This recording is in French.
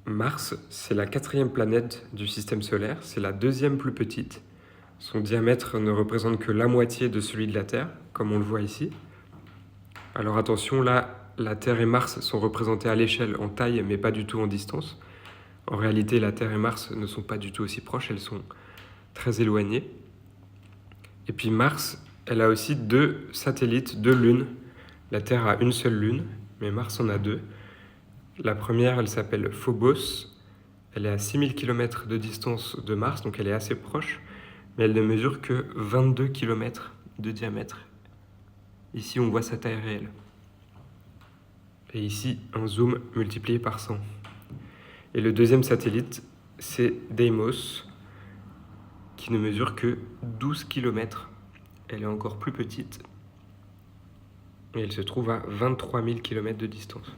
Mars, c'est la quatrième planète du système solaire, c'est la deuxième plus petite. Son diamètre ne représente que la moitié de celui de la Terre, comme on le voit ici. Alors attention, là, la Terre et Mars sont représentés à l'échelle en taille, mais pas du tout en distance. En réalité, la Terre et Mars ne sont pas du tout aussi proches, elles sont très éloignées. Et puis Mars, elle a aussi 2 satellites, 2 lunes. La Terre a une seule lune, mais Mars en a 2. La première, elle s'appelle Phobos. Elle est à 6000 km de distance de Mars, donc elle est assez proche, mais elle ne mesure que 22 km de diamètre. Ici, on voit sa taille réelle. Et ici, un zoom multiplié par 100. Et le deuxième satellite, c'est Deimos, qui ne mesure que 12 km. Elle est encore plus petite. Et elle se trouve à 23 000 km de distance.